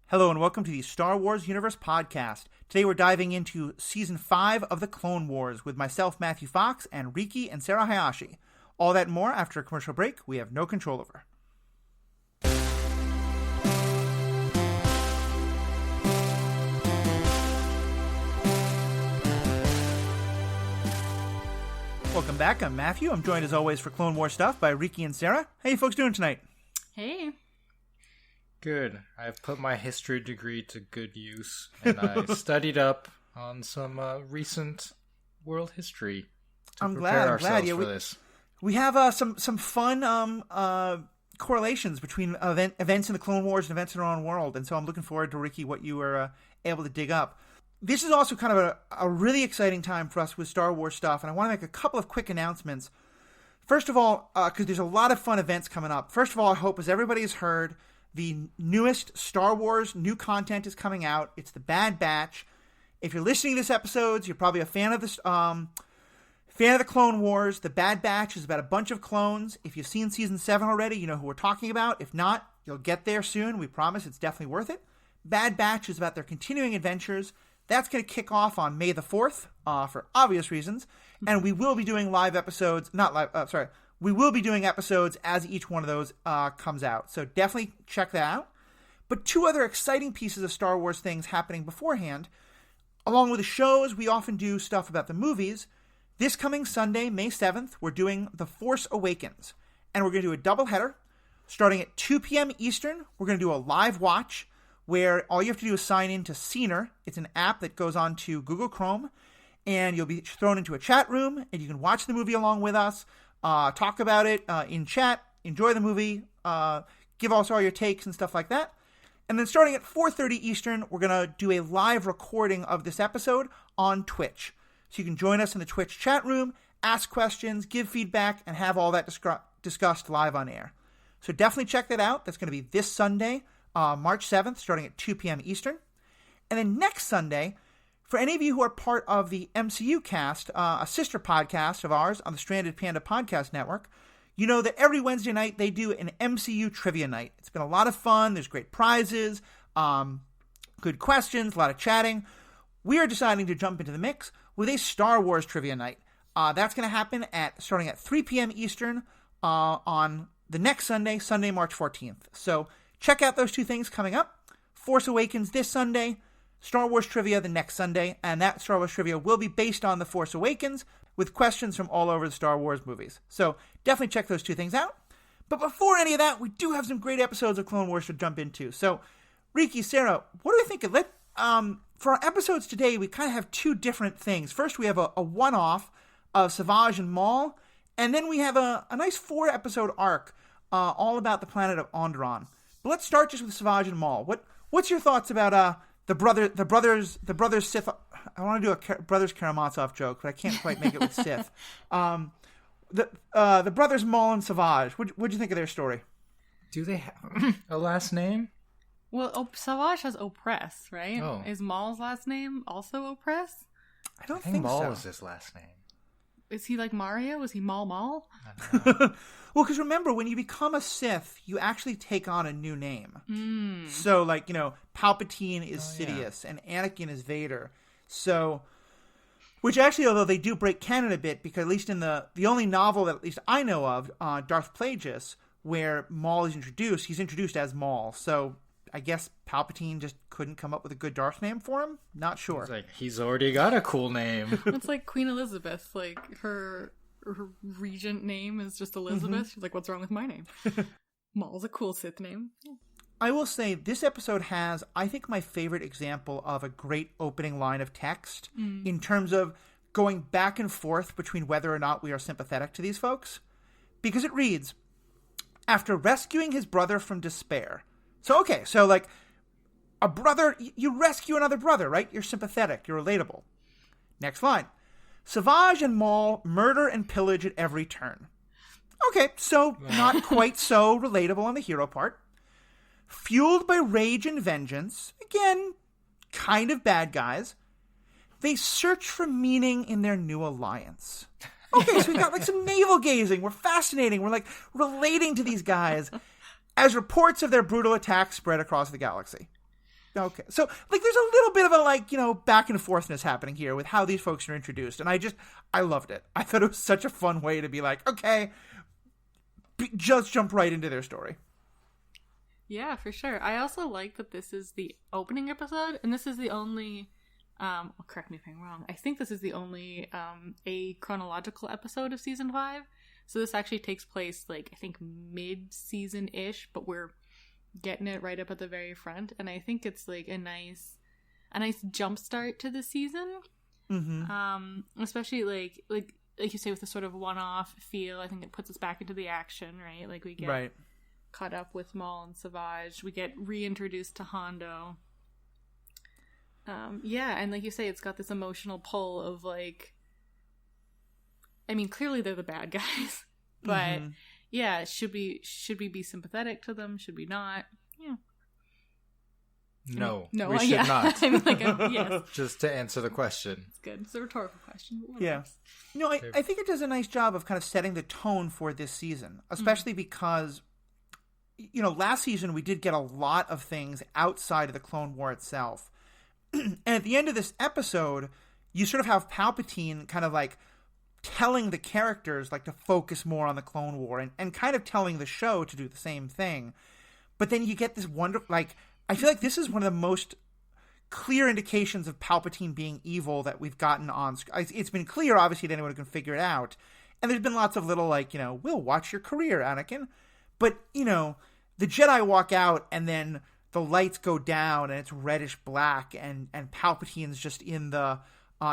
Hello and welcome to the Star Wars Universe Podcast. Today we're diving into Season 5 of The Clone Wars with myself, Matthew Fox, and Riki and Sarah Hayashi. All that and more after a commercial break we have no control over. Welcome back. I'm Matthew. I'm joined as always for Clone Wars stuff by Riki and Sarah. How you folks doing tonight? Hey. Good. I've put my history degree to good use, and I studied up on some recent world history to prepare ourselves for this. We have some fun correlations between events in the Clone Wars and events in our own world, and so I'm looking forward to, Riki, what you were able to dig up. This is also kind of a really exciting time for us with Star Wars stuff, and I want to make a couple of quick announcements. First of all, because there's a lot of fun events coming up. First of all, I hope, as everybody has heard, the newest Star Wars new content is coming out. It's the Bad Batch. If you're listening to this episode, you're probably a fan of this, fan of the Clone Wars. The Bad Batch is about a bunch of clones. If you've seen Season 7 already, you know who we're talking about. If not, you'll get there soon. We promise it's definitely worth it. Bad Batch is about their continuing adventures. That's going to kick off on May the 4th, for obvious reasons. And we will be doing live episodes, we will be doing episodes as each one of those comes out. So definitely check that out. But two other exciting pieces of Star Wars things happening beforehand. Along with the shows, we often do stuff about the movies. This coming Sunday, May 7th, we're doing The Force Awakens. And we're going to do a doubleheader. Starting at 2 p.m. Eastern, we're going to do a live watch where all you have to do is sign in to Scener. It's an app that goes on to Google Chrome. And you'll be thrown into a chat room, and you can watch the movie along with us. Talk about it in chat, enjoy the movie, give us all your takes and stuff like that. And then starting at 4:30 Eastern, we're going to do a live recording of this episode on Twitch. So you can join us in the Twitch chat room, ask questions, give feedback, and have all that discussed live on air. So definitely check that out. That's going to be this Sunday, March 7th, starting at 2 p.m. Eastern. And then next Sunday, for any of you who are part of the MCU cast, a sister podcast of ours on the Stranded Panda Podcast Network, you know that every Wednesday night they do an MCU trivia night. It's been a lot of fun. There's great prizes, good questions, a lot of chatting. We are deciding to jump into the mix with a Star Wars trivia night. That's going to happen starting at 3 p.m. Eastern on the next Sunday, Sunday, March 14th. So check out those two things coming up. Force Awakens this Sunday, Star Wars Trivia the next Sunday, and that Star Wars Trivia will be based on The Force Awakens with questions from all over the Star Wars movies. So definitely check those two things out. But before any of that, we do have some great episodes of Clone Wars to jump into. So, Riki, Sarah, what do we think of it? For our episodes today, we kind of have two different things. First, we have a one-off of Savage and Maul, and then we have a nice 4-episode arc all about the planet of Onderon. But let's start just with Savage and Maul. What's your thoughts about the brothers Sith? I want to do a brothers Karamazov joke, but I can't quite make it with Sith. The brothers Maul and Savage. What'd you think of their story? Do they have a last name? Well, Savage has Oppress, right? Oh. Is Maul's last name also Oppress? I don't think think Maul so. is his last name. Is he like Mario? Is he Maul? I don't know. Well, because remember, when you become a Sith, you actually take on a new name. So, like, Palpatine is Sidious, and Anakin is Vader. So, which actually, although they do break canon a bit, because at least in the only novel that at least I know of, Darth Plagueis, where Maul is introduced, he's introduced as Maul. So, I guess Palpatine just couldn't come up with a good Darth name for him? Not sure. It's like, he's already got a cool name. It's like Queen Elizabeth. Like, her regent name is just Elizabeth. She's like, what's wrong with my name? Maul's a cool Sith name. I will say this episode has, I think, my favorite example of a great opening line of text in terms of going back and forth between whether or not we are sympathetic to these folks. Because it reads, after rescuing his brother from despair. So, okay, so like a brother, you rescue another brother, right? You're sympathetic, you're relatable. Next line. Savage and Maul murder and pillage at every turn. Okay, so not quite so relatable on the hero part. Fueled by rage and vengeance, again, kind of bad guys, they search for meaning in their new alliance. Okay, so we got like some navel gazing. We're fascinating. We're like relating to these guys as reports of their brutal attacks spread across the galaxy. Okay. So, like, there's a little bit of a, like, back and forthness happening here with how these folks are introduced. And I loved it. I thought it was such a fun way to be like, okay, just jump right into their story. Yeah, for sure. I also like that this is the opening episode, and this is the only, correct me if I'm wrong, I think this is the only a chronological episode of season 5. So this actually takes place, like, I think mid-season-ish, but we're getting it right up at the very front, and I think it's like a nice jump start to the season. Especially like you say, with the sort of one-off feel. I think it puts us back into the action, right? Like, we get caught up with Maul and Savage, we get reintroduced to Hondo. And like you say, it's got this emotional pull of, like, I mean, clearly they're the bad guys, but yeah, should we be sympathetic to them? Should we not? Yeah. No, we should not. I mean, like, yes. Just to answer the question. It's good. It's a rhetorical question. Yeah. I think it does a nice job of kind of setting the tone for this season, especially because, last season we did get a lot of things outside of the Clone War itself. And at the end of this episode, you sort of have Palpatine kind of like telling the characters like to focus more on the Clone War and kind of telling the show to do the same thing. But then you get this wonderful, like, I feel like this is one of the most clear indications of Palpatine being evil that we've gotten on screen. It's been clear, obviously, to anyone who can figure it out. And there's been lots of little, like, we'll watch your career, Anakin. But, the Jedi walk out and then the lights go down and it's reddish black and Palpatine's just in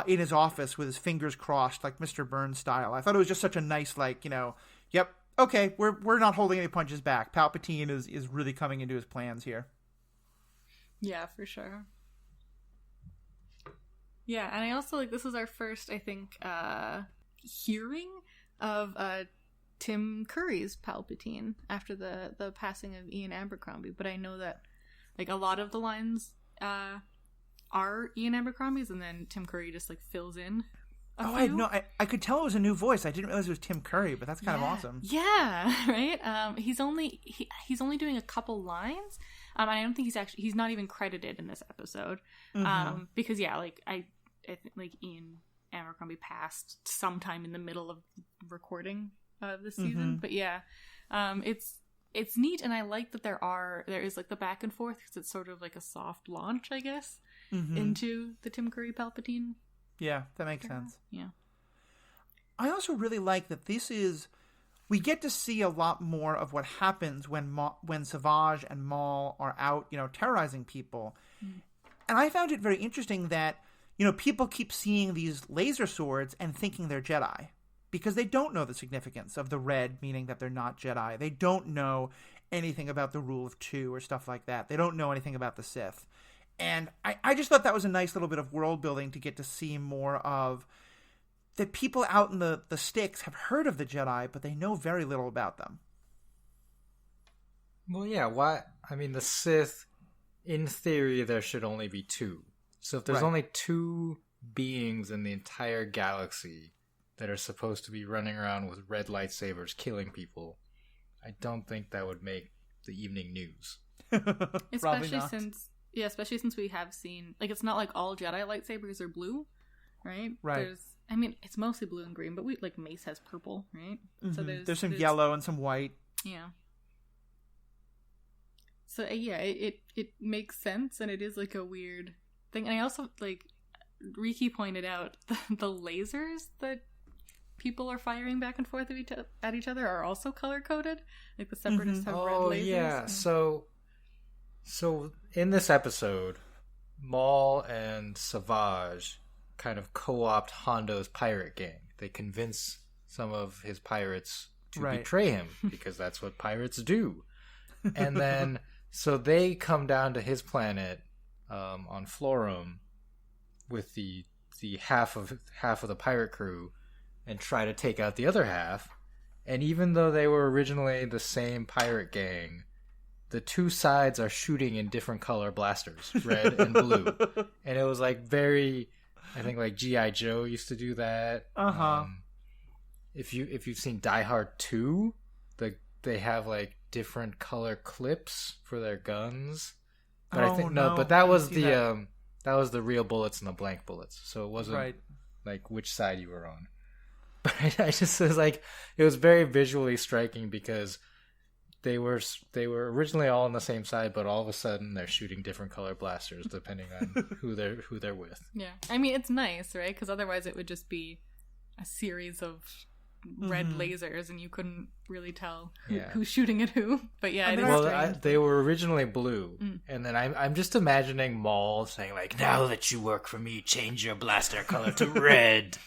his office with his fingers crossed, like Mr. Burns style. I thought it was just such a nice, like, yep, okay, we're not holding any punches back. Palpatine is really coming into his plans here. Yeah, for sure. Yeah, and I also, like, this is our first, I think, hearing of Tim Curry's Palpatine after the passing of Ian Abercrombie. But I know that, like, a lot of the lines are Ian Abercrombie's, and then Tim Curry just, like, fills in a few. I could tell it was a new voice. I didn't realize it was Tim Curry, but that's kind of awesome. Yeah, right? He's only doing a couple lines. I don't think he's not even credited in this episode. Because, yeah, like, I think, like, Ian Abercrombie passed sometime in the middle of recording this season. But yeah, it's neat, and I like that there is like the back and forth, because it's sort of like a soft launch, I guess, into the Tim Curry Palpatine. Yeah, that makes sense. Yeah. I also really like that we get to see a lot more of what happens when Savage and Maul are out, terrorizing people. And I found it very interesting that, people keep seeing these laser swords and thinking they're Jedi, because they don't know the significance of the red, meaning that they're not Jedi. They don't know anything about the rule of two or stuff like that. They don't know anything about the Sith. And I just thought that was a nice little bit of world building to get to see more of that. People out in the sticks have heard of the Jedi, but they know very little about them. Well, yeah, why? I mean, the Sith, in theory, there should only be two. So if there's only two beings in the entire galaxy that are supposed to be running around with red lightsabers killing people, I don't think that would make the evening news. Especially since we have seen, like, it's not like all Jedi lightsabers are blue, right? Right. It's mostly blue and green, but Mace has purple, right? So there's some yellow and some white. Yeah. So yeah, it makes sense, and it is like a weird thing. And I also, like, Riki pointed out, the lasers that people are firing back and forth at each other are also color coded. Like, the Separatists have red lasers. Oh yeah, so in this episode, Maul and Savage kind of co-opt Hondo's pirate gang. They convince some of his pirates to betray him, because that's what pirates do. And then, so they come down to his planet on Florum with the half of the pirate crew and try to take out the other half. And even though they were originally the same pirate gang, the two sides are shooting in different color blasters, red and blue. And it was like very, I think, like G.I. Joe used to do that. If you've seen Die Hard 2, they have like different color clips for their guns. But I think but that was the real bullets and the blank bullets. So it wasn't like which side you were on. But I just was like, it was very visually striking because they were originally all on the same side, but all of a sudden they're shooting different color blasters depending on who they're with. Yeah, I mean it's nice, right? Because otherwise it would just be a series of red lasers, and you couldn't really tell who's shooting at who. But yeah, they were originally blue, and then I'm just imagining Maul saying like, "Now that you work for me, change your blaster color to red."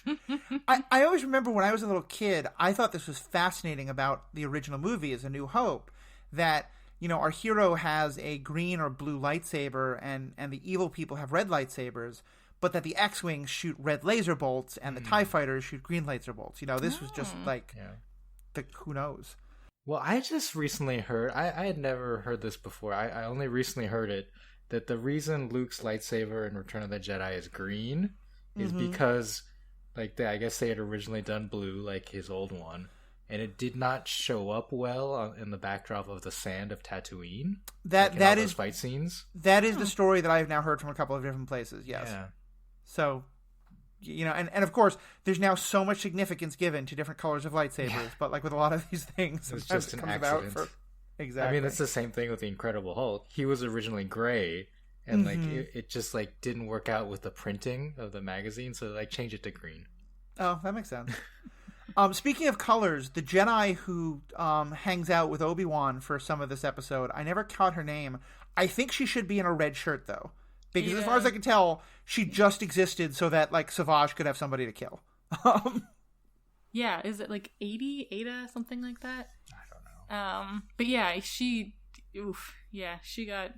I always remember when I was a little kid, I thought this was fascinating about the original movie as A New Hope, that our hero has a green or blue lightsaber, and the evil people have red lightsabers. But that the X-Wings shoot red laser bolts and the TIE fighters shoot green laser bolts. This was just like, who knows? Well, I just recently heard, I had never heard this before. I only recently heard it, that the reason Luke's lightsaber in Return of the Jedi is green is because, like, I guess they had originally done blue, like his old one, and it did not show up well in the backdrop of the sand of Tatooine. That is fight scenes. That is the story that I've now heard from a couple of different places. Yes. Yeah. So, and of course, there's now so much significance given to different colors of lightsabers, but like with a lot of these things, it's just an accident. Exactly. I mean, it's the same thing with the Incredible Hulk. He was originally gray, and like it just like didn't work out with the printing of the magazine, so like change it to green. Oh, that makes sense. Speaking of colors, the Jedi who hangs out with Obi-Wan for some of this episode, I never caught her name. I think she should be in a red shirt though. Because as far as I can tell, she just existed so that, like, Savage could have somebody to kill. Yeah, is it like Ada, something like that? I don't know. But yeah, she got...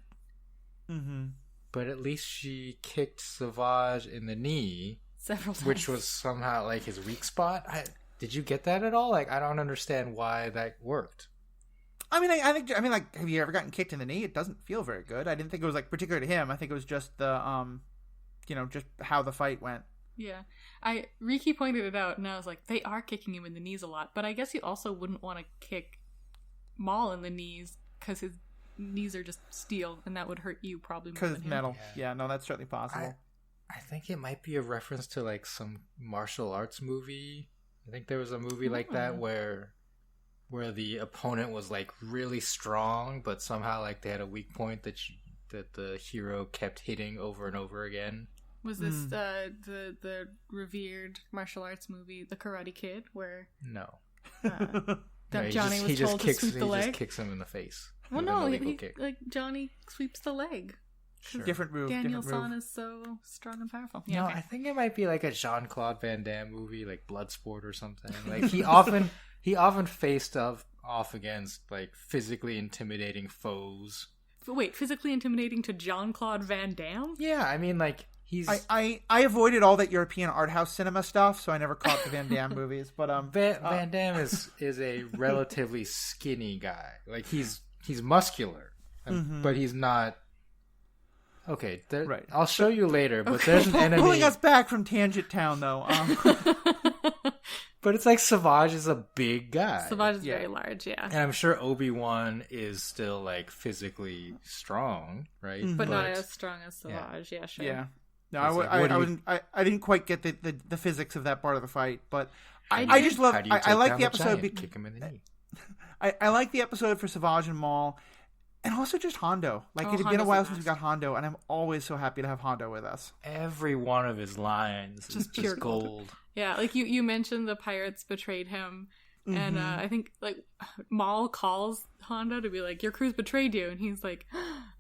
But at least she kicked Savage in the knee. Several times. Which was somehow, like, his weak spot. Did you get that at all? Like, I don't understand why that worked. I mean, like, have you ever gotten kicked in the knee? It doesn't feel very good. I didn't think it was, like, particular to him. I think it was just the, just how the fight went. Yeah. Riki pointed it out, and I was like, they are kicking him in the knees a lot. But I guess you also wouldn't want to kick Maul in the knees, because his knees are just steel, and that would hurt you probably more than him. Because it's metal. Yeah, no, that's certainly possible. I think it might be a reference to, like, some martial arts movie. I think there was a movie like that where the opponent was like really strong, but somehow like they had a weak point that the hero kept hitting over and over again. Was this the revered martial arts movie, The Karate Kid, where Johnny was told to sweep the leg? He just kicks him in the face. Well, no, like Johnny sweeps the leg. Sure. Different move. Daniel San is so strong and powerful. Yeah, no, okay. I think it might be like a Jean-Claude Van Damme movie, like Bloodsport or something. Like he often faced off against like physically intimidating foes. Wait, physically intimidating to Jean-Claude Van Damme? Yeah, I mean like he's. I avoided all that European art house cinema stuff, so I never caught the Van Damme movies. But Van Damme is a relatively skinny guy. Like he's muscular, but he's not. Okay, right. I'll show you later, but there's an enemy... Pulling us back from Tangent Town, though. But it's like Savage is a big guy. Savage is very large, yeah. And I'm sure Obi-Wan is still, like, physically strong, right? But not as strong as Savage, yeah sure. Yeah. No, I didn't quite get the physics of that part of the fight, but I just love... I like the episode... Kick him in the knee. I like the episode for Savage and Maul. And also just Hondo. Like, it had been a while since we got Hondo, and I'm always so happy to have Hondo with us. Every one of his lines is pure gold. Yeah, like you mentioned the pirates betrayed him, and I think, like, Maul calls Hondo to be like, your crew's betrayed you, and he's like,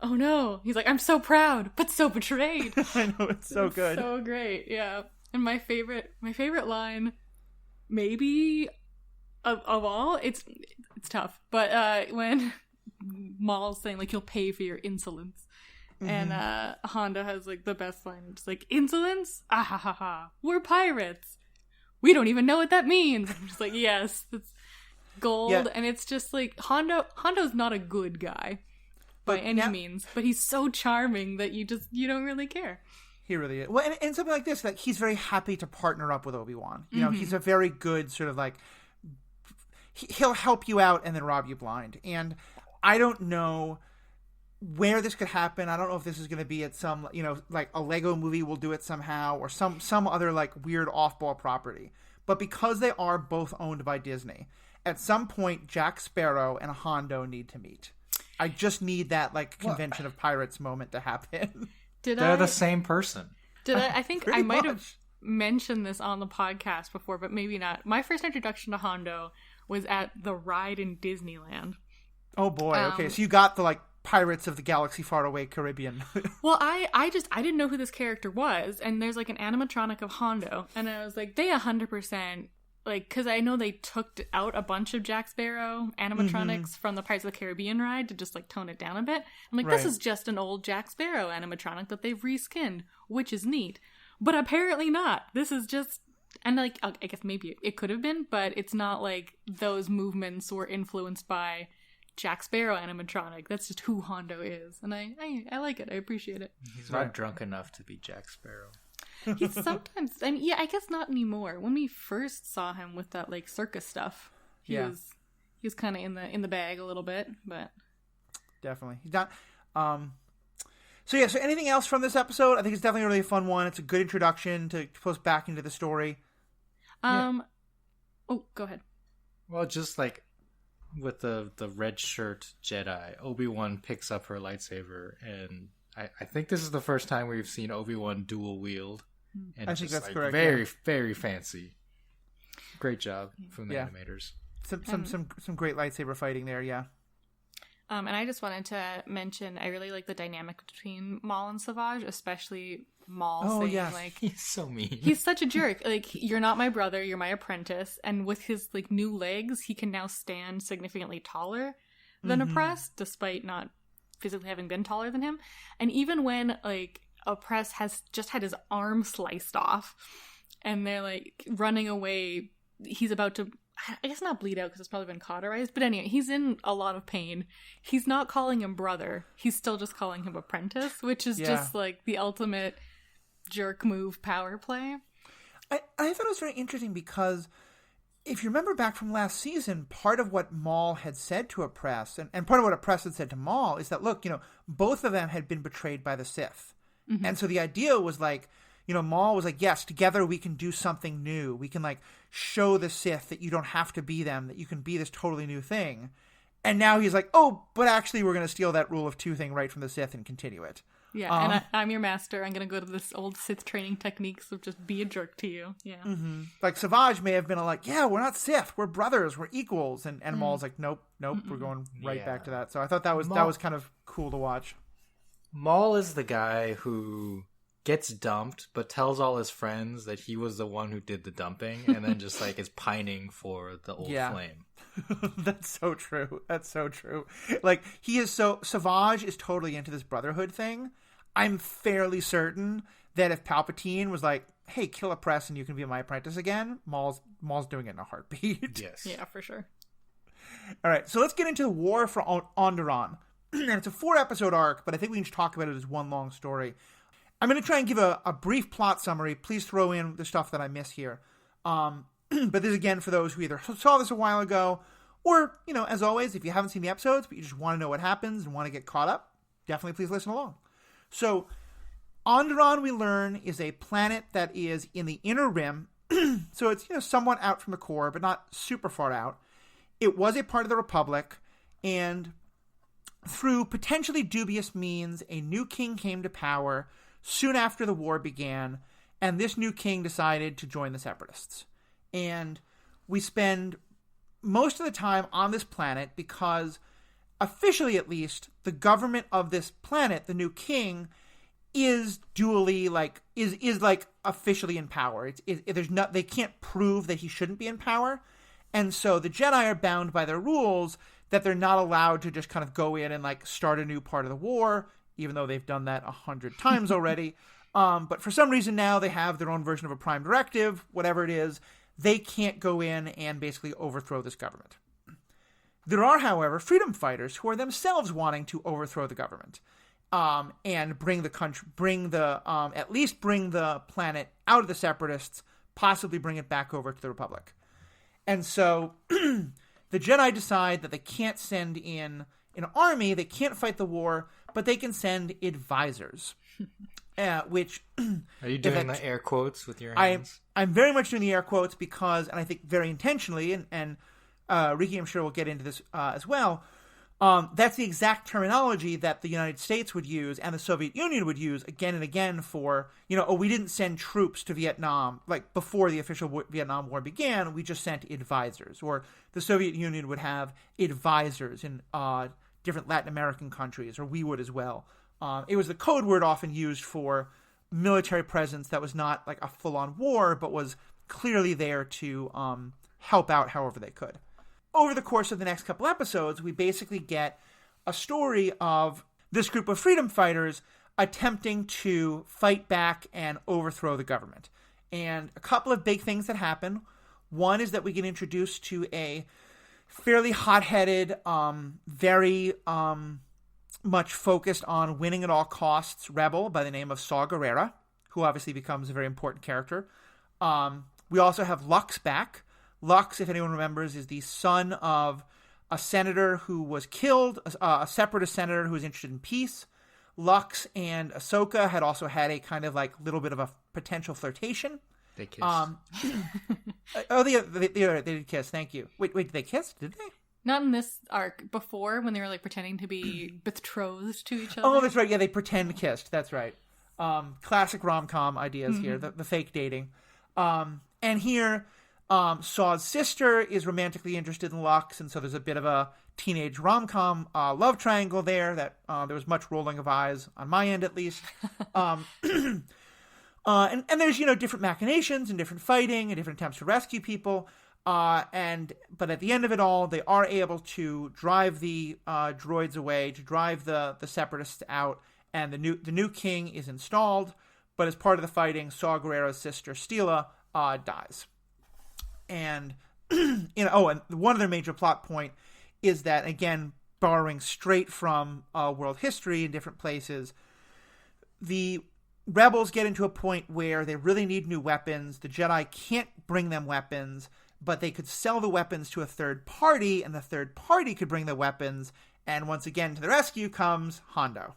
oh no. He's like, I'm so proud, but so betrayed. I know, it's so good. So great, yeah. And my favorite line, maybe, of all, it's tough, but when... Maul's saying like, you'll pay for your insolence, and Honda has like the best line. It's like, insolence, ah ha ha ha, we're pirates, we don't even know what that means. I'm just like, yes, that's gold. And it's just like Hondo's not a good guy by any means, but he's so charming that you don't really care. He really is. Well, and something like this, like, he's very happy to partner up with Obi-Wan. You know, he's a very good sort of like, he'll help you out and then rob you blind. And I don't know where this could happen. I don't know if this is going to be at some, like a Lego movie will do it somehow, or some other like weird off-ball property. But because they are both owned by Disney, at some point Jack Sparrow and Hondo need to meet. I just need that like Convention of Pirates moment to happen. They're the same person. I think I might have mentioned this on the podcast before, but maybe not. My first introduction to Hondo was at the ride in Disneyland. Oh boy. Okay. So you got the like Pirates of the Galaxy Far Away Caribbean. Well, I didn't know who this character was, and there's like an animatronic of Hondo, and I was like, they 100%, like, because I know they took out a bunch of Jack Sparrow animatronics from the Pirates of the Caribbean ride to just like tone it down a bit. I'm like, this is just an old Jack Sparrow animatronic that they've reskinned, which is neat. But apparently not. This is just, and like, I guess maybe it could have been, but it's not like those movements were influenced by Jack Sparrow animatronic. That's just who Hondo is, and I like it. I appreciate it. He's not drunk enough to be Jack Sparrow. He's sometimes, I mean, yeah, I guess not anymore. When we first saw him with that like circus stuff, he was kind of in the bag a little bit, but definitely he's not. So anything else from this episode? I think it's definitely a really fun one. It's a good introduction to pull us back into the story. Oh, go ahead. Well, just like with the red shirt Jedi, Obi-Wan picks up her lightsaber, and I think this is the first time we've seen Obi-Wan dual wield, and I think that's like correct. Very very fancy. Great job from the animators. Some great lightsaber fighting there. Yeah. And I just wanted to mention, I really like the dynamic between Maul and Savage, especially Maul saying, like, he's so mean. He's such a jerk. Like, you're not my brother, you're my apprentice. And with his, like, new legs, he can now stand significantly taller than Oppress, despite not physically having been taller than him. And even when, like, Oppress has just had his arm sliced off, and they're, like, running away, he's about to, I guess not bleed out because it's probably been cauterized, but anyway, he's in a lot of pain. He's not calling him brother. He's still just calling him apprentice, which is just like the ultimate jerk move power play. I thought it was very interesting because if you remember back from last season, part of what Maul had said to Oppress, and part of what Oppress had said to Maul is that, look, both of them had been betrayed by the Sith. Mm-hmm. And so the idea was like, Maul was like, yes, together we can do something new. We can, like, show the Sith that you don't have to be them, that you can be this totally new thing. And now he's like, oh, but actually we're going to steal that rule of two thing right from the Sith and continue it. Yeah, and I'm your master. I'm going to go to this old Sith training techniques of just be a jerk to you. Yeah. Mm-hmm. Like, Savage may have been like, yeah, we're not Sith. We're brothers. We're equals. And Maul's like, nope, we're going right back to that. So I thought that was kind of cool to watch. Maul is the guy who gets dumped, but tells all his friends that he was the one who did the dumping, and then just like is pining for the old flame. That's so true. That's so true. Like, Savage is totally into this brotherhood thing. I'm fairly certain that if Palpatine was like, hey, kill Oppress and you can be my apprentice again, Maul's doing it in a heartbeat. Yes. Yeah, for sure. All right, so let's get into War for Onderon. And it's a 4-episode arc, but I think we can just talk about it as one long story. I'm going to try and give a brief plot summary. Please throw in the stuff that I miss here. But this is, again, for those who either saw this a while ago or, as always, if you haven't seen the episodes but you just want to know what happens and want to get caught up, definitely please listen along. So, Onderon, we learn, is a planet that is in the inner rim. So it's, somewhat out from the core, but not super far out. It was a part of the Republic, and through potentially dubious means, a new king came to power soon after the war began, and this new king decided to join the Separatists. And we spend most of the time on this planet because, officially at least, the government of this planet, the new king, is dually, is officially in power. They can't prove that he shouldn't be in power, and so the Jedi are bound by their rules that they're not allowed to just kind of go in and, like, start a new part of the war, even though they've done that 100 times already. But for some reason now they have their own version of a prime directive, whatever it is. They can't go in and basically overthrow this government. There are, however, freedom fighters who are themselves wanting to overthrow the government and bring the country, at least bring the planet out of the Separatists, possibly bring it back over to the Republic. And so the Jedi decide that they can't send in an army, they can't fight the war, but they can send advisors, which... Are you doing the air quotes with your hands? I'm very much doing the air quotes because, and I think very intentionally, and Riki, I'm sure, will get into this as well, that's the exact terminology that the United States would use and the Soviet Union would use again and again for, we didn't send troops to Vietnam, like before the official Vietnam War began, we just sent advisors. Or the Soviet Union would have advisors in different Latin American countries, or we would as well. It was the code word often used for military presence that was not like a full-on war, but was clearly there to help out however they could. Over the course of the next couple episodes, we basically get a story of this group of freedom fighters attempting to fight back and overthrow the government. And a couple of big things that happen. One is that we get introduced to a fairly hot-headed, very much focused on winning at all costs rebel by the name of Saw Gerrera, who obviously becomes a very important character. We also have Lux back. Lux, if anyone remembers, is the son of a senator who was killed, a separatist senator who was interested in peace. Lux and Ahsoka had also had a kind of like little bit of a potential flirtation. They kissed. They did kiss. Thank you. Wait, did they kiss? Did they? Not in this arc. Before, when they were like pretending to be betrothed to each other. Oh, that's right. Yeah, they pretend kissed. That's right. Classic rom-com ideas here. The fake dating. And here, Saw's sister is romantically interested in Lux, and so there's a bit of a teenage rom-com love triangle there that there was much rolling of eyes on my end, at least. And there's, different machinations and different fighting and different attempts to rescue people. But at the end of it all, they are able to drive the droids away, to drive the separatists out, and the new king is installed. But as part of the fighting, Saw Gerrera's sister Steela dies. And and one other major plot point is that, again, borrowing straight from world history in different places, the rebels get into a point where they really need new weapons. The Jedi can't bring them weapons, but they could sell the weapons to a third party, and the third party could bring the weapons. And once again, to the rescue comes Hondo.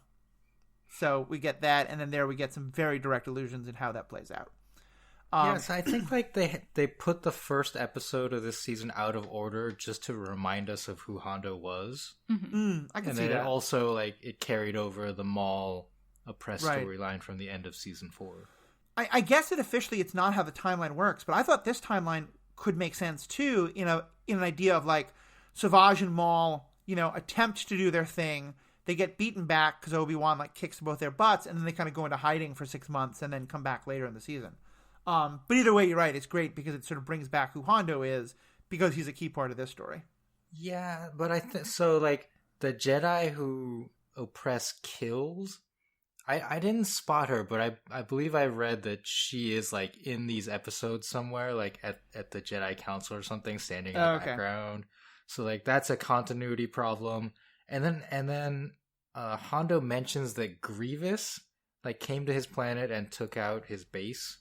So we get that, and then there we get some very direct allusions in how that plays out. Yes, I think like they put the first episode of this season out of order just to remind us of who Hondo was. Mm-hmm. I can see that. And also like it carried over the Maul oppressed storyline from the end of season 4. I guess that officially it's not how the timeline works, but I thought this timeline could make sense too. In an idea of like Savage and Maul, attempt to do their thing. They get beaten back because Obi-Wan like kicks both their butts, and then they kind of go into hiding for 6 months and then come back later in the season. But either way, you're right. It's great because it sort of brings back who Hondo is because he's a key part of this story. Yeah, but I think so. Like the Jedi who oppress kills, I didn't spot her, but I believe I read that she is like in these episodes somewhere, like at the Jedi Council or something, standing in the background. So like that's a continuity problem. And then Hondo mentions that Grievous like came to his planet and took out his base.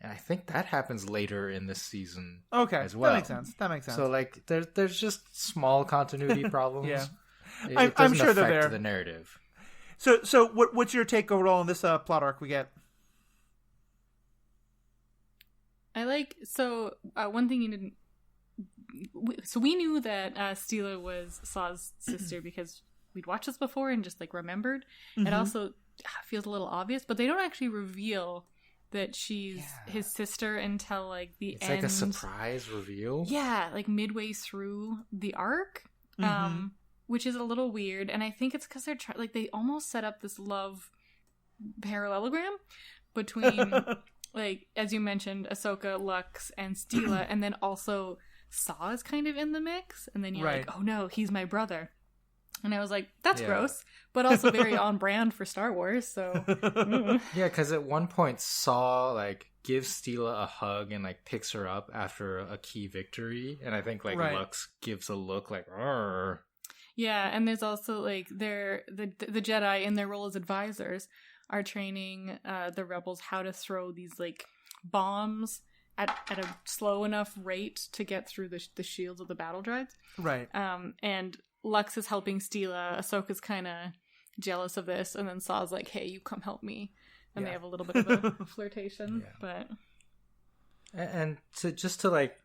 And I think that happens later in this season as well. That makes sense. So, like, there's just small continuity problems. Yeah. It I'm sure affect they're there. The narrative. So what's your take overall on this plot arc we get? I like... So, one thing you didn't... So, we knew that Steela was Saw's sister because we'd watched this before and just, like, remembered. Mm-hmm. It also feels a little obvious, but they don't actually reveal that she's his sister until like the end. It's like a surprise reveal. Yeah, like midway through the arc, which is a little weird. And I think it's because they're they almost set up this love parallelogram between like, as you mentioned, Ahsoka, Lux, and Steela, and then also Saw is kind of in the mix. And then you're like, oh no, he's my brother. And I was like, that's gross, but also very on brand for Star Wars, so... Yeah, because at one point, Saw, like, gives Steela a hug and, like, picks her up after a key victory. And I think, like, Lux gives a look like, "Arr." Yeah, and there's also, like, the Jedi, in their role as advisors, are training the rebels how to throw these, like, bombs at a slow enough rate to get through the shields of the battle droids. Right. And Lux is helping Steela. Ahsoka's kind of jealous of this, and then Saw's like, hey, you come help me, and they have a little bit of a flirtation. But and to like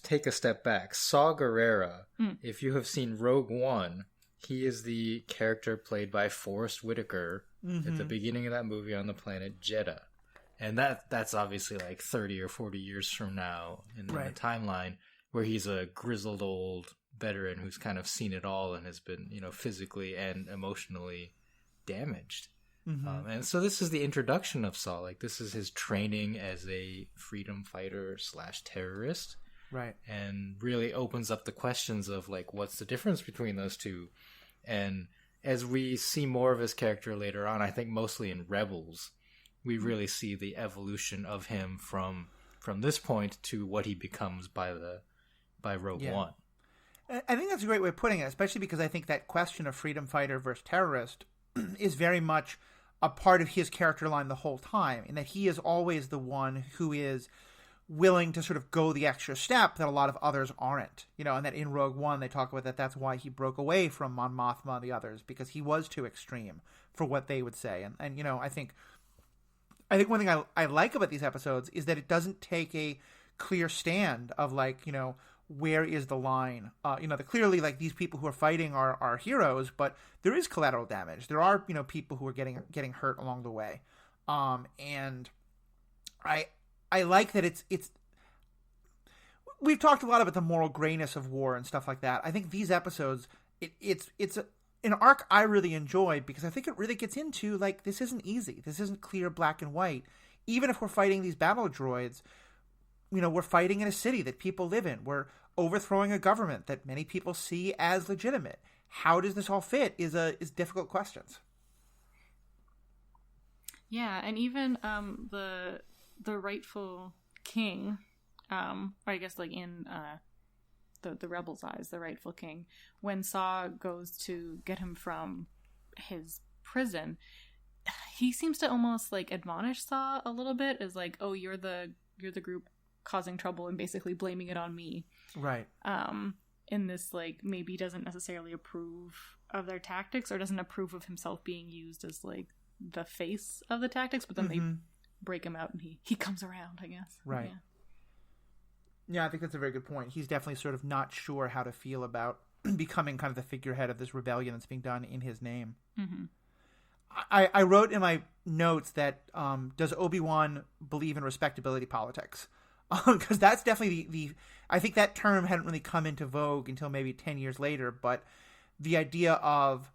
take a step back, Saw Gerrera, if you have seen Rogue One, he is the character played by Forrest Whitaker at the beginning of that movie on the planet Jeddah. And that's obviously like 30 or 40 years from now in the timeline, where he's a grizzled old veteran who's kind of seen it all and has been, physically and emotionally damaged. And so this is the introduction of Saw. Like, this is his training as a freedom fighter / terrorist. Right. And really opens up the questions of, like, what's the difference between those two? And as we see more of his character later on, I think mostly in Rebels, we really see the evolution of him from this point to what he becomes by Rogue One. I think that's a great way of putting it, especially because I think that question of freedom fighter versus terrorist is very much a part of his character line the whole time, in that he is always the one who is willing to sort of go the extra step that a lot of others aren't, and that in Rogue One they talk about that's why he broke away from Mon Mothma and the others, because he was too extreme for what they would say. And I think one thing I like about these episodes is that it doesn't take a clear stand of, like, where is the line? That clearly, like, these people who are fighting are heroes, but there is collateral damage. There are, people who are getting hurt along the way. And I like that it's we've talked a lot about the moral grayness of war and stuff like that. I think these episodes, it's an arc I really enjoy, because I think it really gets into, like, this isn't easy. This isn't clear black and white. Even if we're fighting these battle droids, we're fighting in a city that people live in. We're overthrowing a government that many people see as legitimate. How does this all fit is difficult questions. Yeah, and even the rightful king, or I guess, like, in the Rebels' eyes, the rightful king, when Saw goes to get him from his prison, he seems to almost, like, admonish Saw a little bit, as like, oh, you're the group causing trouble and basically blaming it on me. Right. In this, like, maybe doesn't necessarily approve of their tactics, or doesn't approve of himself being used as, like, the face of the tactics, but then they break him out and he comes around, I guess. Right. Yeah, I think that's a very good point. He's definitely sort of not sure how to feel about becoming kind of the figurehead of this rebellion that's being done in his name. Mm-hmm. I wrote in my notes that does Obi-Wan believe in respectability politics? Because that's definitely the I think that term hadn't really come into vogue until maybe 10 years later, but the idea of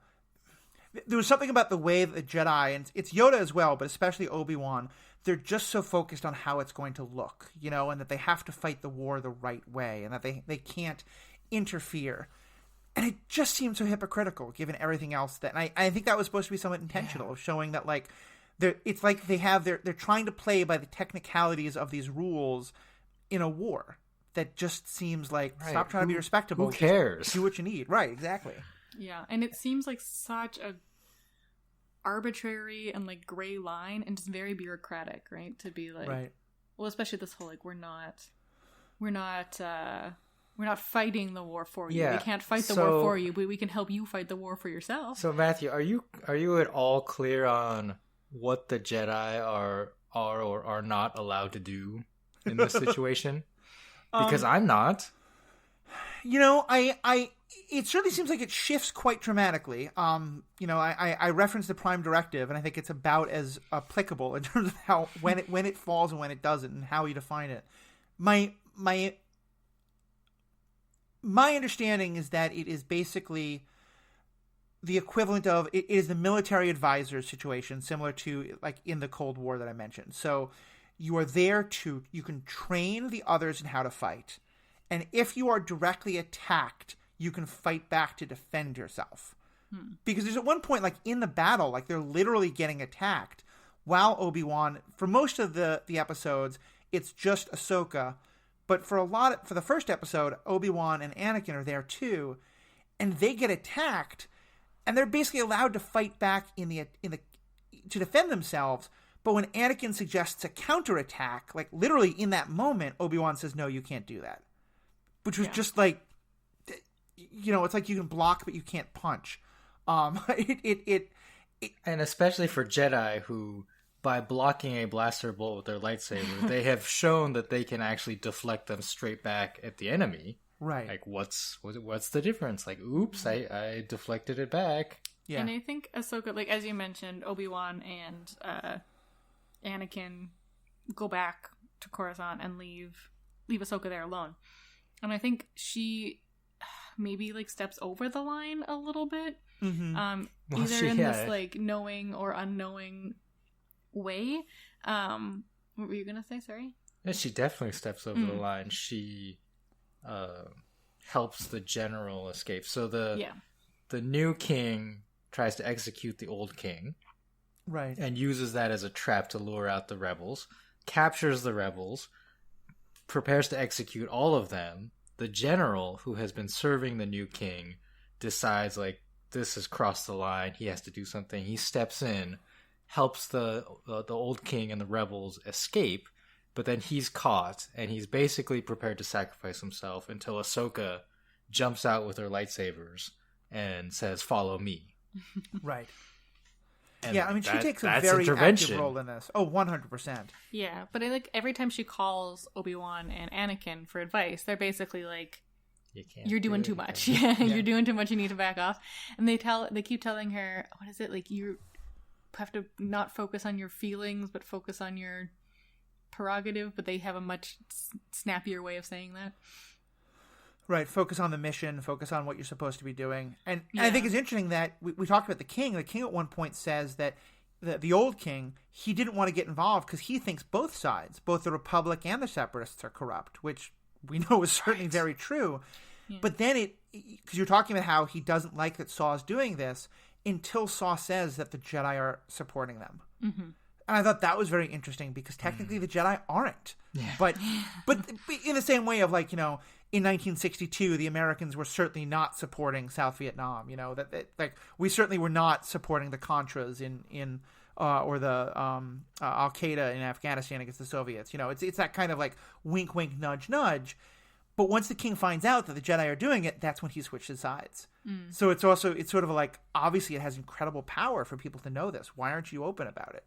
there was something about the way that the Jedi, and it's Yoda as well, but especially Obi-Wan, they're just so focused on how it's going to look, and that they have to fight the war the right way, and that they can't interfere. And it just seems so hypocritical, given everything else that, and I think that was supposed to be somewhat intentional, of showing that, like, it's like they're trying to play by the technicalities of these rules in a war that just seems like, stop trying to be respectable. Who cares? Just do what you need. Right, exactly. Yeah, and it seems like such a arbitrary and, like, gray line, and just very bureaucratic, right? To be like, right. Well, especially this whole, like, we're not fighting the war for you. We can't fight the war for you, but we can help you fight the war for yourself. So, Matthew, are you at all clear on what the Jedi are or are not allowed to do in this situation? Because I'm not. It certainly seems like it shifts quite dramatically. I referenced the Prime Directive, and I think it's about as applicable in terms of how when it falls and when it doesn't, and how you define it. My understanding is that it is basically the equivalent of it is the military advisor situation, similar to, like, in the Cold War that I mentioned. So you are there you can train the others in how to fight, and if you are directly attacked, you can fight back to defend yourself. Because there's at one point, like, in the battle, like, they're literally getting attacked, while Obi-Wan, for most of the episodes, it's just Ahsoka. But for the first episode, Obi-Wan and Anakin are there too, and they get attacked, and they're basically allowed to fight back to defend themselves. But when Anakin suggests a counterattack, like, literally in that moment, Obi-Wan says, "No, you can't do that," which was just like, it's like you can block but you can't punch. And especially for Jedi who, by blocking a blaster bolt with their lightsaber, they have shown that they can actually deflect them straight back at the enemy. Right. Like, what's the difference? Like, oops, I deflected it back. Yeah. And I think Ahsoka, like, as you mentioned, Obi-Wan and Anakin go back to Coruscant and leave Ahsoka there alone. And I think she maybe, like, steps over the line a little bit. Mm-hmm. Either in this, like, knowing or unknowing way. What were you going to say? Sorry? Yeah, she definitely steps over the line. She helps the general escape. So the new king tries to execute the old king. Right. And uses that as a trap to lure out the rebels. Captures the rebels. Prepares to execute all of them. The general, who has been serving the new king, decides, like, this has crossed the line. He has to do something. He steps in, helps the old king and the rebels escape, but then he's caught, and he's basically prepared to sacrifice himself until Ahsoka jumps out with her lightsabers and says, "Follow me." Right. And yeah, I mean, she takes a very active role in this. Oh, 100%. Yeah, but I like every time she calls Obi-Wan and Anakin for advice, they're basically like, "You're doing too much. Yeah, you're doing too much. You need to back off." And they keep telling her, what is it, like, you have to not focus on your feelings, but focus on your prerogative. But they have a much snappier way of saying that. Right, focus on the mission, focus on what you're supposed to be doing. And I think it's interesting that we talked about the king. The king at one point says that the old king, he didn't want to get involved because he thinks both sides, both the Republic and the Separatists, are corrupt, which we know is certainly very true. Yeah. But then because you're talking about how he doesn't like that Saw's doing this until Saw says that the Jedi are supporting them. Mm-hmm. And I thought that was very interesting because technically the Jedi aren't. Yeah. But in the same way of, like, you know, in 1962, the Americans were certainly not supporting South Vietnam. You know, that like, we certainly were not supporting the Contras or the Al Qaeda in Afghanistan against the Soviets. You know, it's that kind of, like, wink, wink, nudge, nudge. But once the king finds out that the Jedi are doing it, that's when he switches sides. So it's sort of like, obviously it has incredible power for people to know this. Why aren't you open about it?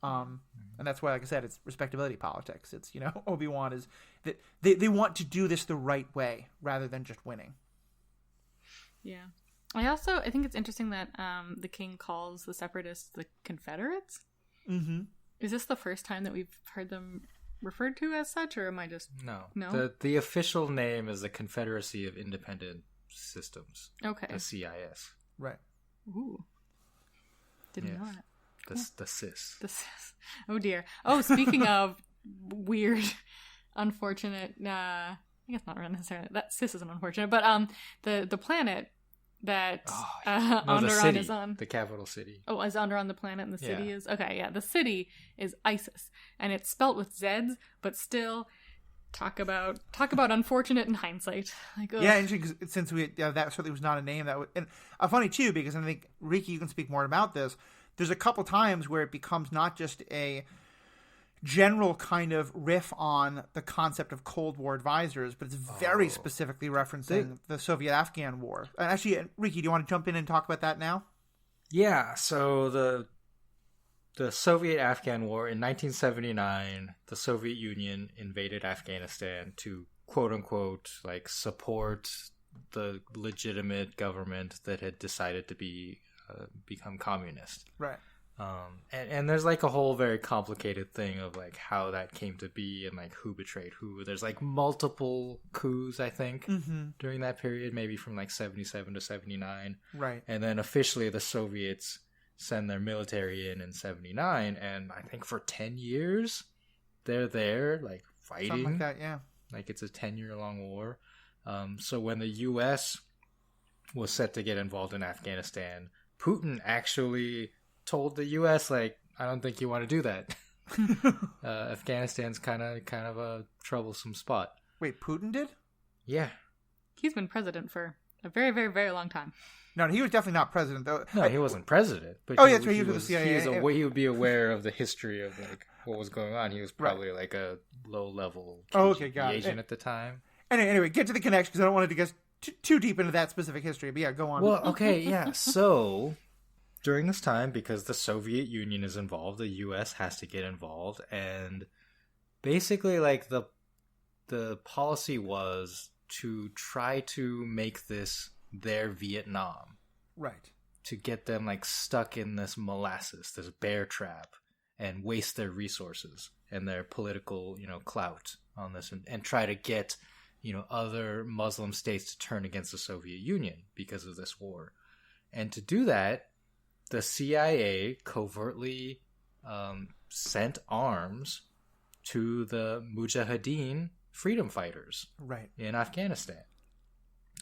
And that's why, like I said, it's respectability politics. It's, you know, Obi-Wan is that they want to do this the right way rather than just winning. Yeah. I think it's interesting that the king calls the Separatists the Confederates. Mm-hmm. Is this the first time that we've heard them referred to as such, or am I just... No? The official name is the Confederacy of Independent Systems. Okay. The CIS. Right. Ooh. Didn't know that. The CIS. The CIS. Oh, dear. Oh, speaking of weird, unfortunate... I guess not necessarily. That CIS isn't unfortunate, but the planet that Onderon is on. The capital city. Oh, is Onderon the planet and the city is? Okay, yeah. The city is ISIS. And it's spelt with Zs, but still, talk about unfortunate in hindsight. Like, ugh. Yeah, interesting, since that certainly was not a name that would... And funny, too, because I think, Riki, you can speak more about this. There's a couple times where it becomes not just a general kind of riff on the concept of Cold War advisors, but it's very specifically referencing the Soviet-Afghan war. And actually, Riki, do you want to jump in and talk about that now? Yeah, so the Soviet-Afghan war in 1979, the Soviet Union invaded Afghanistan to, quote-unquote, like, support the legitimate government that had decided to become communist. Right. And there's, like, a whole very complicated thing of, like, how that came to be and, like, who betrayed who. There's, like, multiple coups, I think, during that period, maybe from, like, 77 to 79. Right. And then officially the Soviets send their military in 79, and I think for 10 years they're there, like, fighting. Something like that, yeah. Like, it's a 10-year-long war. So when the U.S. was set to get involved in Afghanistan, Putin actually told the U.S., like, I don't think you want to do that. Afghanistan's kind of a troublesome spot. Wait, Putin did? Yeah. He's been president for a very, very, very long time. No, he was definitely not president, though. No, he wasn't president. But that's right. He was the CIA. He would be aware of the history of, like, what was going on. He was probably like a low-level agent at the time. Anyway, get to the connection, because I don't want to get too deep into that specific history. But yeah, go on. Well, okay, yeah. So, during this time, because the Soviet Union is involved, the U.S. has to get involved, and basically, like, the policy was to try to make this their Vietnam. Right. To get them, like, stuck in this molasses, this bear trap, and waste their resources and their political, clout on this, and try to get, other Muslim states to turn against the Soviet Union because of this war. And to do that, the CIA covertly sent arms to the Mujahideen freedom fighters in Afghanistan.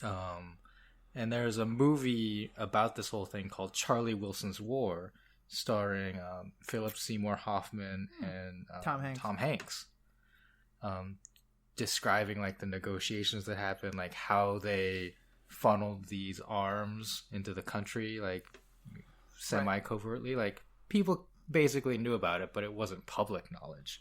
And there's a movie about this whole thing called Charlie Wilson's War, starring Philip Seymour Hoffman and Tom Hanks. Describing, like, the negotiations that happened, like how they funneled these arms into the country, like, semi-covertly. Like, people basically knew about it, but it wasn't public knowledge.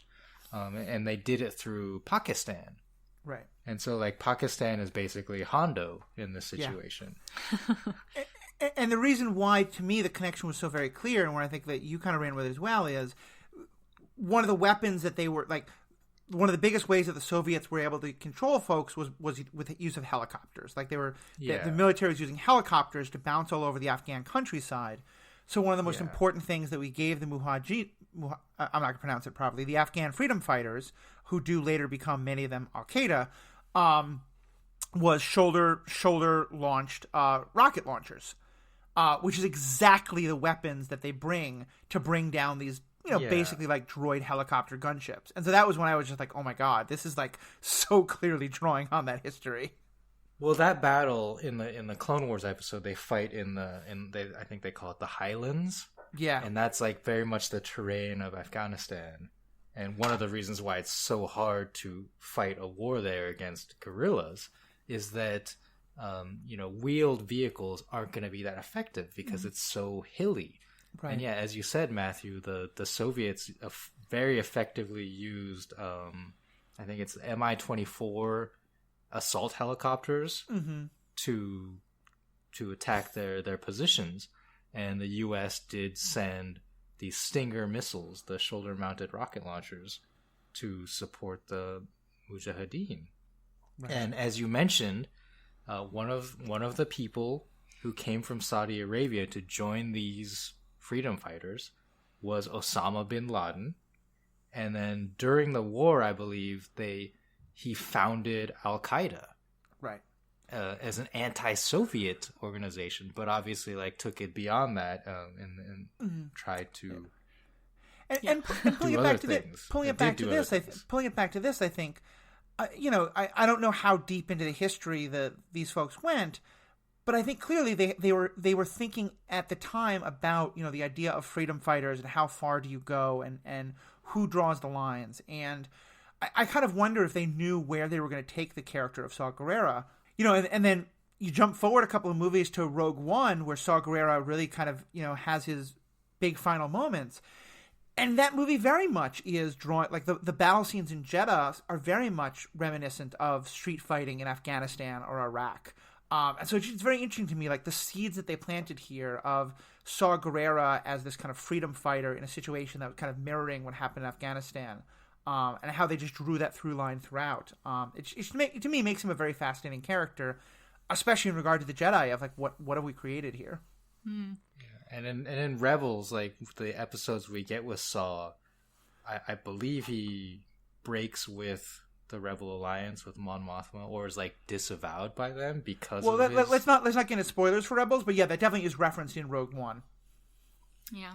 And they did it through Pakistan. Right. And so, like, Pakistan is basically Hondo in this situation. Yeah. And the reason why, to me, the connection was so very clear, and where I think that you kind of ran with it as well, is one of the weapons that they were, like, one of the biggest ways that the Soviets were able to control folks was with the use of helicopters. Like, they were, the military was using helicopters to bounce all over the Afghan countryside. So one of the most important things that we gave the I'm not going to pronounce it properly, the Afghan freedom fighters, who do later become, many of them, Al-Qaeda, was shoulder-launched rocket launchers, which is exactly the weapons that they bring to bring down these, basically like droid helicopter gunships. And so that was when I was just like, oh my God, this is like so clearly drawing on that history. Well, that battle in the Clone Wars episode, they fight I think they call it the Highlands. Yeah. And that's, like, very much the terrain of Afghanistan. And one of the reasons why it's so hard to fight a war there against guerrillas is that, wheeled vehicles aren't going to be that effective because it's so hilly. Right. And yeah, as you said, Matthew, the Soviets very effectively used, I think it's Mi-24 assault helicopters to attack their positions. And the U.S. did send the Stinger missiles, the shoulder-mounted rocket launchers, to support the Mujahideen. Right. And as you mentioned, one of the people who came from Saudi Arabia to join these freedom fighters was Osama bin Laden. And then during the war, I believe, he founded Al-Qaeda. Right. As an anti-Soviet organization, but obviously, like, took it beyond that and tried to and pulling it back to this. Pulling it back to this, I think, I don't know how deep into the history that these folks went, but I think clearly they were thinking at the time about the idea of freedom fighters and how far do you go and who draws the lines. And I kind of wonder if they knew where they were going to take the character of Saw Gerrera. And then you jump forward a couple of movies to Rogue One, where Saw Gerrera really kind of, has his big final moments. And that movie very much is drawn, like the battle scenes in Jeddah are very much reminiscent of street fighting in Afghanistan or Iraq. And so it's very interesting to me, like the seeds that they planted here of Saw Gerrera as this kind of freedom fighter in a situation that was kind of mirroring what happened in Afghanistan. And how they just drew that through line throughout. To me, makes him a very fascinating character, especially in regard to the Jedi, of like, what have we created here? Yeah. And in Rebels, like the episodes we get with Saw, I believe he breaks with the Rebel Alliance with Mon Mothma, or is like disavowed by them because. Well, let's not get into spoilers for Rebels, but yeah, that definitely is referenced in Rogue One. Yeah.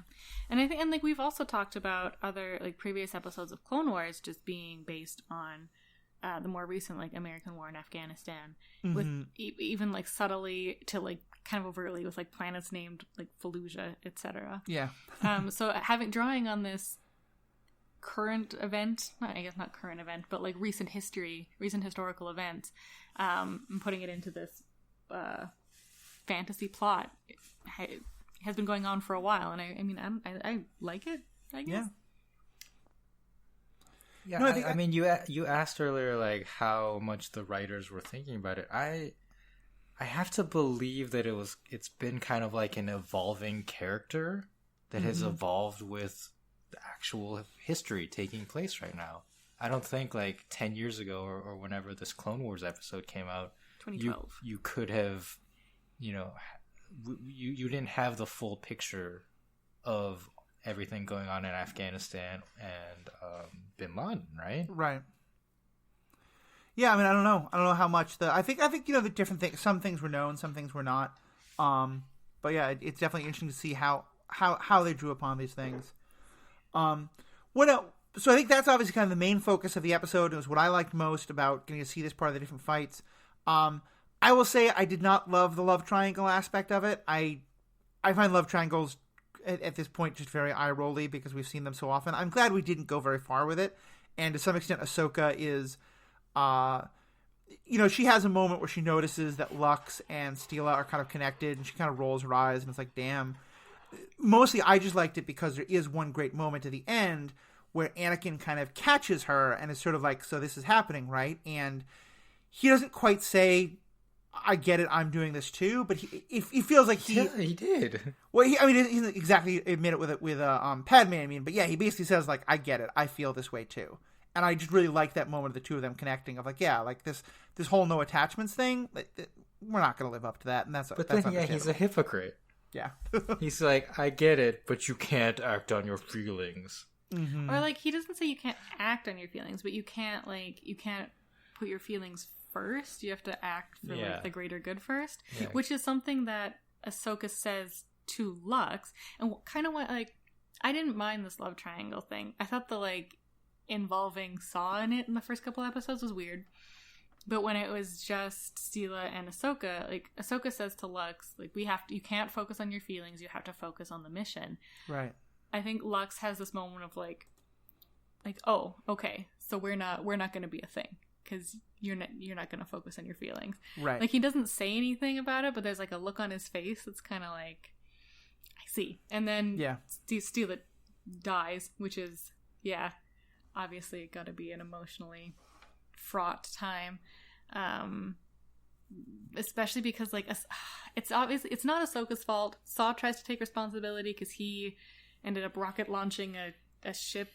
And I think, like, we've also talked about other, like, previous episodes of Clone Wars just being based on the more recent, like, American war in Afghanistan, with even, like, subtly to, like, kind of overtly with, like, planets named, like, Fallujah, etc. Yeah. So drawing on this current event, I guess not current event, but, like, recent historical events, and putting it into this fantasy plot, has been going on for a while, and I like it, I guess. Yeah. No, I mean, you asked earlier, like, how much the writers were thinking about it. I I have to believe that it's been kind of like an evolving character that has evolved with the actual history taking place right now. I don't think like 10 years ago or whenever this Clone Wars episode came out, 2012. you could have, you didn't have the full picture of everything going on in Afghanistan and Bin Laden, right? Right. Yeah, I mean, I don't know how much I think the different things. Some things were known, some things were not. But yeah, it's definitely interesting to see how they drew upon these things. What else? So I think that's obviously kind of the main focus of the episode. It was what I liked most about getting to see this part of the different fights. I will say I did not love the love triangle aspect of it. I find love triangles at this point just very eye-rolly because we've seen them so often. I'm glad we didn't go very far with it. And to some extent, Ahsoka is, she has a moment where she notices that Lux and Steela are kind of connected, and she kind of rolls her eyes, and it's like, damn. Mostly, I just liked it because there is one great moment at the end where Anakin kind of catches her and is sort of like, so this is happening, right? And he doesn't quite say, I get it, I'm doing this too, but he feels like he... Yeah, he did. Well, he doesn't exactly admit it with Padme, I mean, but yeah, he basically says, like, I get it, I feel this way too. And I just really like that moment of the two of them connecting, of like, yeah, like this whole no attachments thing, we're not going to live up to that, and that's he's a hypocrite. Yeah. He's like, I get it, but you can't act on your feelings. Mm-hmm. Or like, he doesn't say you can't act on your feelings, but you can't put your feelings first. You have to act for like the greater good first, which is something that Ahsoka says to Lux, and kind of what, like, I didn't mind this love triangle thing. I thought the like involving Saw in it in the first couple episodes was weird, but when it was just Steela and Ahsoka, like Ahsoka says to Lux, like, you can't focus on your feelings, you have to focus on the mission. Right. I think Lux has this moment of like, oh, okay, so we're not going to be a thing because you're not going to focus on your feelings. Right. Like, he doesn't say anything about it, but there's like a look on his face that's kind of like, I see. And then Steela dies, which is obviously got to be an emotionally fraught time, especially because like it's not Ahsoka's fault. Saw tries to take responsibility because he ended up rocket launching a ship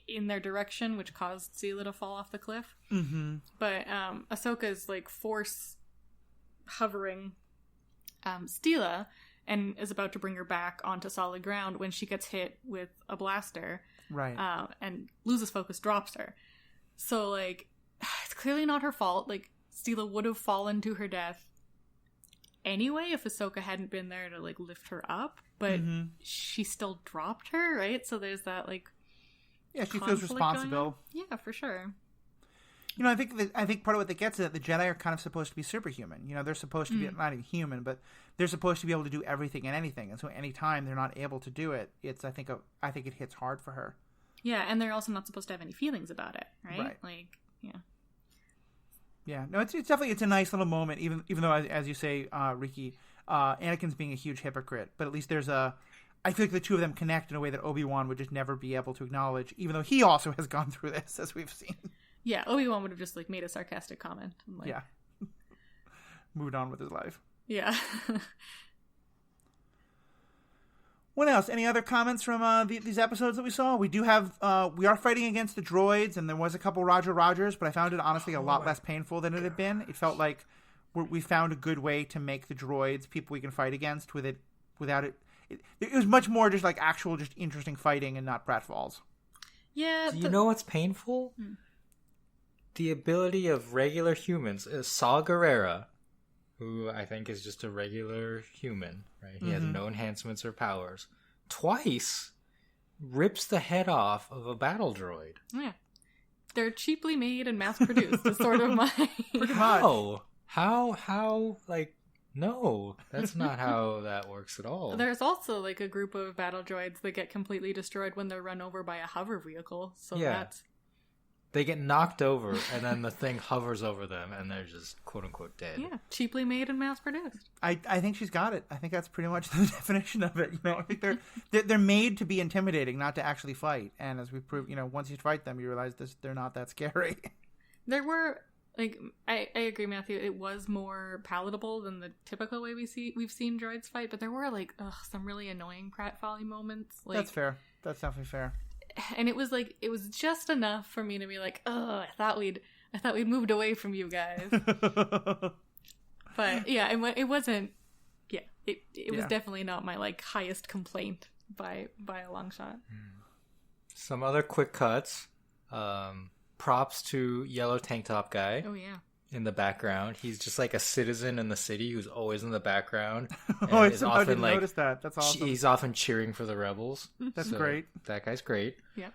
in their direction, which caused Steela to fall off the cliff. Mm-hmm. But Ahsoka's like force hovering Steela and is about to bring her back onto solid ground when she gets hit with a blaster. Right. And loses focus, drops her. So like, it's clearly not her fault. Like, Steela would have fallen to her death anyway if Ahsoka hadn't been there to like lift her up, but she still dropped her, right? So there's that like, yeah, she feels responsible. Yeah, for sure. I think part of what that gets is that the Jedi are kind of supposed to be superhuman. They're supposed to be not even human, but they're supposed to be able to do everything and anything. And so anytime they're not able to do it, I think it hits hard for her. Yeah, and they're also not supposed to have any feelings about it, right? Right. Like, yeah. Yeah, no, it's definitely a nice little moment, even though, as you say, Riki, Anakin's being a huge hypocrite, but at least I feel like the two of them connect in a way that Obi-Wan would just never be able to acknowledge, even though he also has gone through this, as we've seen. Yeah, Obi-Wan would have just like made a sarcastic comment. And, like, yeah. Moved on with his life. Yeah. What else? Any other comments from these episodes that we saw? We are fighting against the droids, and there was a couple Roger Rogers, but I found it honestly a lot less painful than it had been. It felt like we found a good way to make the droids people we can fight against without it. It was much more just like actual, just interesting fighting and not pratfalls. Yeah. Do you know what's painful? The ability of regular humans is Saw Gerrera, who I think is just a regular human, right? He has no enhancements or powers. Twice rips the head off of a battle droid. Yeah. They're cheaply made and mass-produced. Is sort of my... Pretty much. How, like, no. That's not how that works at all. There's also, like, a group of battle droids that get completely destroyed when they're run over by a hover vehicle. So that's... They get knocked over, and then the thing hovers over them, and they're just quote-unquote dead. Yeah, cheaply made and mass-produced. I think she's got it. I think that's pretty much the definition of it. I think they're made to be intimidating, not to actually fight. And as we proved, once you fight them, you realize they're not that scary. There were like I agree, Matthew. It was more palatable than the typical way we've seen droids fight, but there were like some really annoying pratfally moments. Like, that's fair. That's definitely fair. And it was just enough for me to be like, I thought we'd moved away from you guys. But yeah, it wasn't. Yeah, it was definitely not my like highest complaint by a long shot. Some other quick cuts. Props to yellow tank top guy. Oh yeah. In the background, he's just like a citizen in the city who's always in the background. I didn't notice that. That's awesome. He's often cheering for the rebels. That's great. That guy's great. Yeah.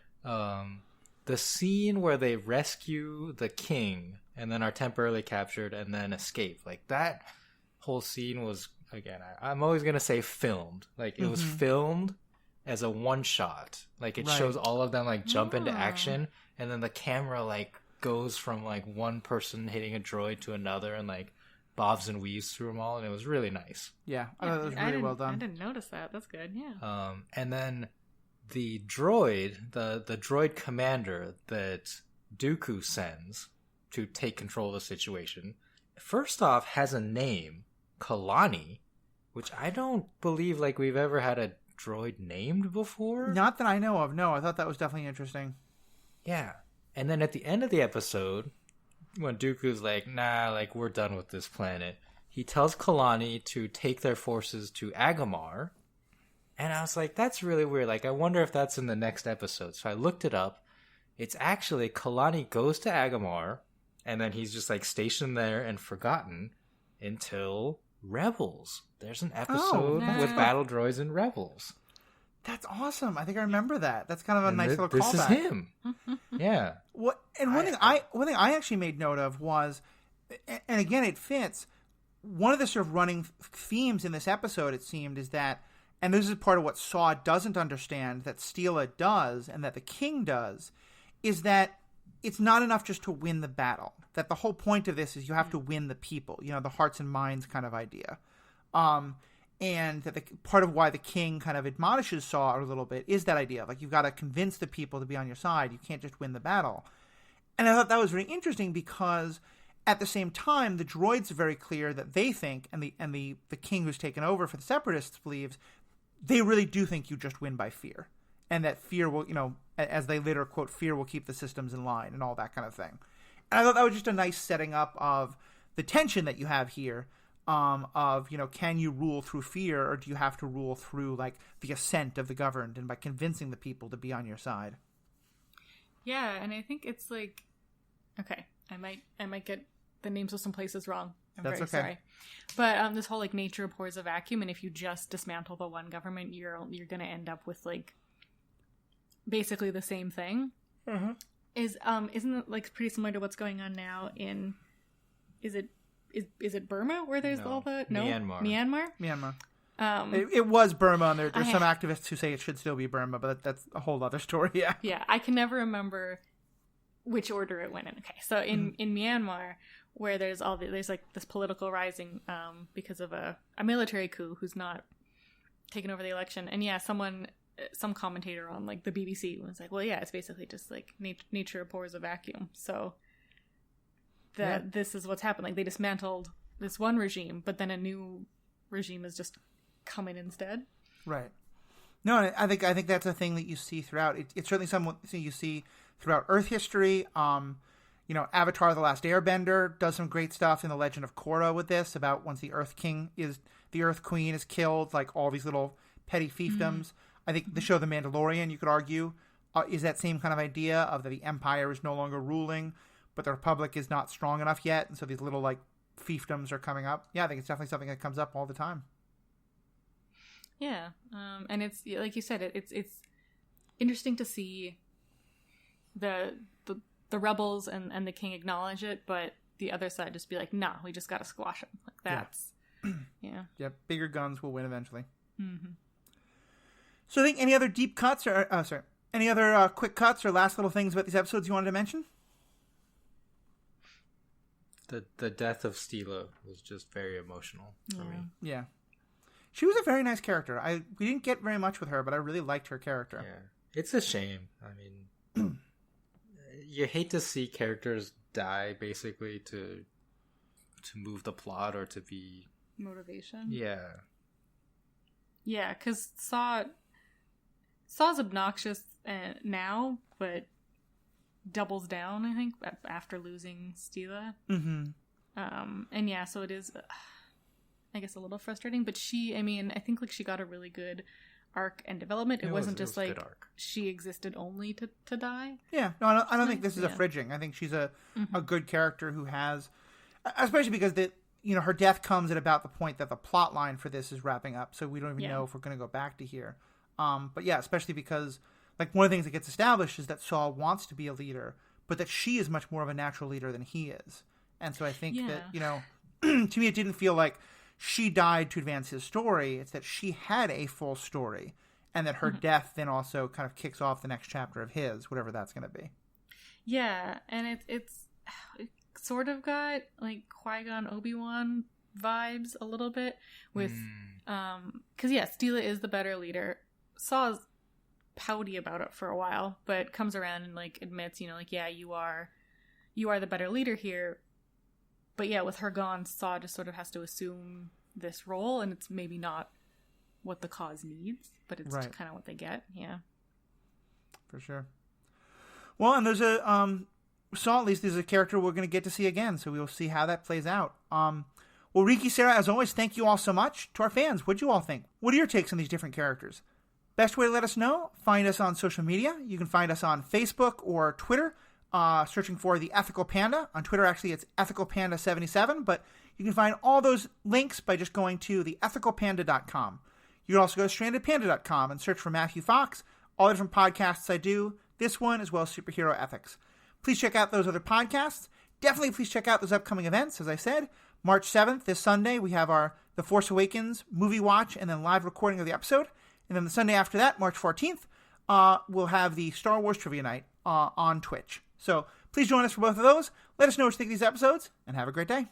The scene where they rescue the king and then are temporarily captured and then escape, like that whole scene was, again, I'm always gonna say filmed. Like it was filmed as a one shot. Like it shows all of them like jump into action, and then the camera like goes from like one person hitting a droid to another and like bobs and weaves through them all, and it was really nice. Yeah, I thought it was really well done. I didn't notice that. That's good. Yeah. And then the droid, the droid commander that Dooku sends to take control of the situation, first off has a name, Kalani, which I don't believe like we've ever had a droid named before. Not that I know of. No, I thought that was definitely interesting. Yeah. And then at the end of the episode, when Dooku's like, nah, like, we're done with this planet, he tells Kalani to take their forces to Agamar. And I was like, that's really weird. Like, I wonder if that's in the next episode. So I looked it up. It's actually Kalani goes to Agamar, and then he's just, like, stationed there and forgotten until Rebels. There's an episode with battle droids and Rebels. That's awesome. I think I remember that. That's kind of a nice little callback. This is him. Yeah. What? And one thing I actually made note of was, and again, it fits. One of the sort of running themes in this episode, it seemed, is that, and this is part of what Saw doesn't understand that Steela does, and that the King does, is that it's not enough just to win the battle. That the whole point of this is you have to win the people. You know, the hearts and minds kind of idea. And that part of why the King kind of admonishes Saw a little bit is that idea. Like, you've got to convince the people to be on your side. You can't just win the battle. And I thought that was really interesting because at the same time, the droids are very clear that they think, and the King who's taken over for the Separatists believes, they really do think you just win by fear. And that fear will, you know, as they later quote, fear will keep the systems in line and all that kind of thing. And I thought that was just a nice setting up of the tension that you have here. Of, you know, can you rule through fear, or do you have to rule through like the assent of the governed and by convincing the people to be on your side? Yeah, and I think it's like, okay, I might get the names of some places wrong. That's very sorry. But this whole like nature abhors a vacuum, and if you just dismantle the one government, you're going to end up with like basically the same thing. Mm-hmm. Isn't it like pretty similar to what's going on now in? Is it Burma where there's all the Myanmar? It was Burma, and there's some activists who say it should still be Burma, but that's a whole other story. Yeah, I can never remember which order it went in. Okay, so in Myanmar, where there's like this political rising because of a military coup who's not taken over the election, and some commentator on like the BBC was like, well, yeah, it's basically just like nature abhors a vacuum, so. This is what's happened. Like, they dismantled this one regime, but then a new regime is just coming instead. Right. No, I think that's a thing that you see throughout. It's certainly something you see throughout Earth history. You know, Avatar: The Last Airbender does some great stuff in The Legend of Korra with this, about once the Earth Queen is killed, like all these little petty fiefdoms. Mm-hmm. I think the show The Mandalorian, you could argue, is that same kind of idea of that the Empire is no longer ruling, but the Republic is not strong enough yet, and so these little, like, fiefdoms are coming up. Yeah, I think it's definitely something that comes up all the time. Yeah, and it's, like you said, it's interesting to see the rebels and the King acknowledge it, but the other side just be like, nah, we just gotta squash them. Like, that's... Yeah. Yeah, bigger guns will win eventually. Mm-hmm. So I think any other deep cuts, or, any other quick cuts or last little things about these episodes you wanted to mention? The death of Steela was just very emotional for me. Yeah. She was a very nice character. We didn't get very much with her, but I really liked her character. Yeah. It's a shame. I mean, you hate to see characters die basically to move the plot or to be motivation. Yeah, because Saw's obnoxious now, but doubles down, I think, after losing Stila. And yeah, so it is, I guess, a little frustrating. But I think like she got a really good arc and development. It wasn't just like she existed only to die. Yeah, no, I don't think this is a fridging. I think she's a good character who has, especially because her death comes at about the point that the plot line for this is wrapping up. So we don't even know if we're going to go back to here. But yeah, especially because like one of the things that gets established is that Saw wants to be a leader, but that she is much more of a natural leader than he is. And so I think that, to me, it didn't feel like she died to advance his story. It's that she had a full story, and that her death then also kind of kicks off the next chapter of his, whatever that's going to be. Yeah, and it sort of got like Qui-Gon Obi-Wan vibes a little bit with, because Stila is the better leader. Saw's pouty about it for a while, but comes around and like admits, like, yeah, you are the better leader here. But yeah, with her gone, Saw just sort of has to assume this role, and it's maybe not what the cause needs, but it's kind of what they get. Yeah, for sure. Well, and there's Saw, at least, is a character we're going to get to see again, so we'll see how that plays out. Well, Riki, Sarah, as always, thank you all so much. To our fans, what'd you all think? What are your takes on these different characters? Best way to let us know, find us on social media. You can find us on Facebook or Twitter, searching for The Ethical Panda. On Twitter, actually, it's ethicalpanda77, but you can find all those links by just going to theethicalpanda.com. You can also go to strandedpanda.com and search for Matthew Fox, all the different podcasts I do, this one, as well as Superhero Ethics. Please check out those other podcasts. Definitely please check out those upcoming events. As I said, March 7th, this Sunday, we have the Force Awakens movie watch and then live recording of the episode. And then the Sunday after that, March 14th, we'll have the Star Wars Trivia Night on Twitch. So please join us for both of those. Let us know what you think of these episodes, and have a great day.